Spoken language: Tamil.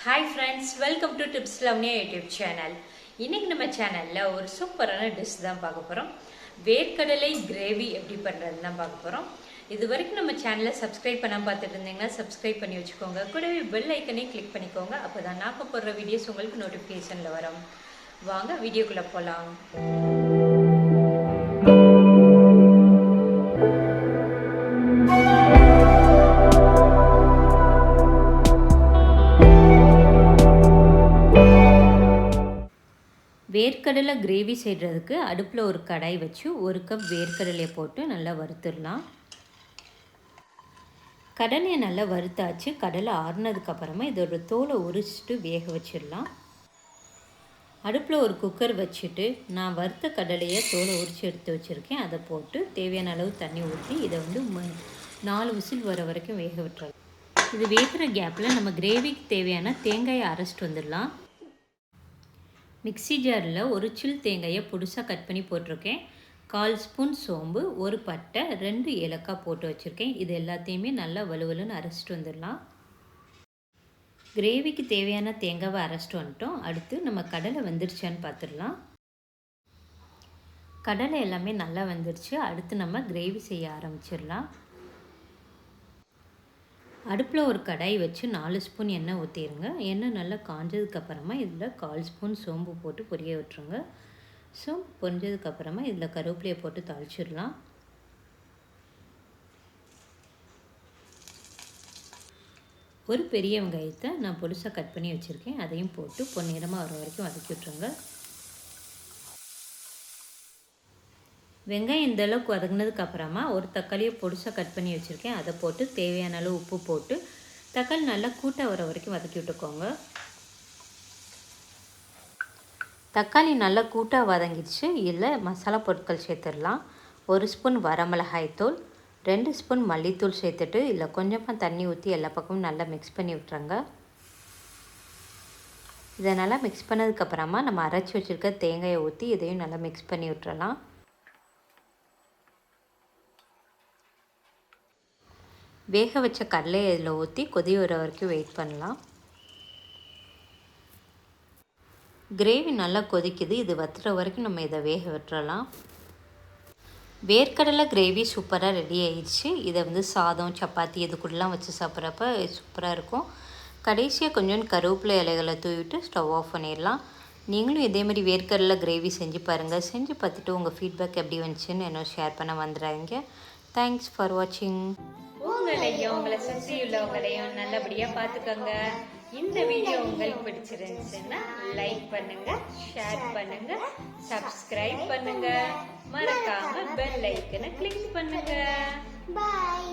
Hi friends, welcome to TipsLavanya YouTube channel. இன்னைக்கு நம்ம சேனல்ல ஒரு சூப்பரான டிஷ் தான் பார்க்க போறோம். வேர்க்கடலை கிரேவி எப்படி பண்றதுன்னு தான் பார்க்க போறோம். இதுவரைக்கும் நம்ம சேனலை சப்ஸ்கிரைப் பண்ணாம பார்த்துட்டு இருந்தீங்கன்னா சப்ஸ்கிரைப் பண்ணி வச்சுக்கோங்க. கூடவே பெல் ஐக்கனை கிளிக் பண்ணிக்கோங்க. அப்பதான் நான் போடுற வீடியோஸ் உங்களுக்கு நோட்டிஃபிகேஷன்ல வரும். வாங்க வீடியோக்குள்ள போலாம். வேர்க்கடலை கிரேவி செய்கிறதுக்கு அடுப்பில் ஒரு கடாய் வச்சு 1 கப் வேர்க்கடலையை போட்டு நல்லா வறுத்துடலாம். கடலையை நல்லா வறுத்தாச்சு. கடலை ஆறுனதுக்கப்புறமா இதோட தோலை உரிச்சிட்டு வேக வச்சிடலாம். அடுப்பில் ஒரு குக்கர் வச்சுட்டு நான் வறுத்த கடலையை தோலை உரித்து எடுத்து வச்சுருக்கேன். அதை போட்டு தேவையான அளவு தண்ணி ஊற்றி இதை 4 விசில் வர வரைக்கும் வேக விட்டுறலாம். இது வேகிற கேப்பில் நம்ம கிரேவிக்கு தேவையான தேங்காயை அரைச்சிட்டு வந்துடலாம். மிக்ஸி ஜாரில் ஒரு சில் தேங்காயை பொடிசாக கட் பண்ணி போட்டிருக்கேன். 1/4 ஸ்பூன் சோம்பு, 1 பட்டை, 2 ஏலக்காய் போட்டு வச்சுருக்கேன். இது எல்லாத்தையுமே நல்லா வலுவலுன்னு அரைச்சிட்டு வந்துடலாம். கிரேவிக்கு தேவையான தேங்காவை அரைச்சிட்டு வந்துட்டோம். அடுத்து நம்ம கடலை வெந்துருச்சான்னு பார்த்துடலாம். கடலை எல்லாமே நல்லா வெந்துருச்சு. அடுத்து நம்ம கிரேவி செய்ய ஆரம்பிச்சிடலாம். அடுப்பில் ஒரு கடாய் வச்சு 4 ஸ்பூன் எண்ணெய் ஊற்றிடுங்க. எண்ணெய் நல்லா காஞ்சதுக்கப்புறமா இதில் 1/4 ஸ்பூன் சோம்பு போட்டு பொரிய விட்டுருங்க. சோம்பு பொரிஞ்சதுக்கப்புறமா இதில் கருவேப்பிலையை போட்டு தாளிச்சிடலாம். ஒரு பெரிய வெங்காயத்தை நான் பொடிசாக கட் பண்ணி வச்சுருக்கேன். அதையும் போட்டு பொன்னிறமாக வர வரைக்கும் வதக்கி விட்டுருங்க. வெங்காயம் இந்த அளவுக்கு வதங்கினதுக்கு அப்புறமா ஒரு தக்காளியை பொடிசாக கட் பண்ணி வச்சுருக்கேன். அதை போட்டு தேவையான அளவு உப்பு போட்டு தக்காளி நல்லா கூட்டாக வர வரைக்கும் வதக்கி விட்டுக்கோங்க. தக்காளி நல்லா கூட்டாக வதங்கிடுச்சு. இதில் மசாலா பொருட்கள் சேர்த்துடலாம். 1 ஸ்பூன் வரமிளகாய்த்தூள், 2 ஸ்பூன் மல்லித்தூள் சேர்த்துட்டு இதில் கொஞ்சமாக தண்ணி ஊற்றி எல்லா பக்கமும் நல்லா மிக்ஸ் பண்ணி விட்டுருங்க. இதை நல்லா மிக்ஸ் பண்ணதுக்கப்புறமா நம்ம அரைச்சி வச்சுருக்க தேங்காயை ஊற்றி இதையும் நல்லா மிக்ஸ் பண்ணி விட்டுறலாம். வேக வச்ச கடலையை இதில் ஊற்றி கொதி வர வரைக்கும் வெயிட் பண்ணலாம். கிரேவி நல்லா கொதிக்குது. இது வத்துற வரைக்கும் நம்ம இதை வேக விட்டுறலாம். வேர்க்கடலை கிரேவி சூப்பராக ரெடி ஆயிடுச்சு. இதை சாதம், சப்பாத்தி இது கூடலாம் வச்சு சாப்பிட்றப்ப சூப்பராக இருக்கும். கடைசியாக கொஞ்சம் கருவேப்பிலை இலைகளை தூவிட்டு ஸ்டவ் ஆஃப் பண்ணிடலாம். நீங்களும் இதேமாதிரி வேர்க்கடலை கிரேவி செஞ்சு பாருங்கள். செஞ்சு பார்த்துட்டு உங்கள் ஃபீட்பேக் எப்படி வந்துச்சுன்னு என்ன ஷேர் பண்ண வந்துடுறாங்க. தேங்க்ஸ் ஃபார் வாட்சிங். உங்களையும் உங்களை சுற்றியுள்ளவங்களையும் நல்லபடியாக பார்த்துக்கோங்க. இந்த வீடியோ உங்களுக்கு பிடிச்சிருந்துச்சுன்னா லைக் பண்ணுங்க, ஷேர் பண்ணுங்க, சப்ஸ்கிரைப் பண்ணுங்க, மறக்காம பெல் ஐக்கனை கிளிக் பண்ணுங்க. பாய்.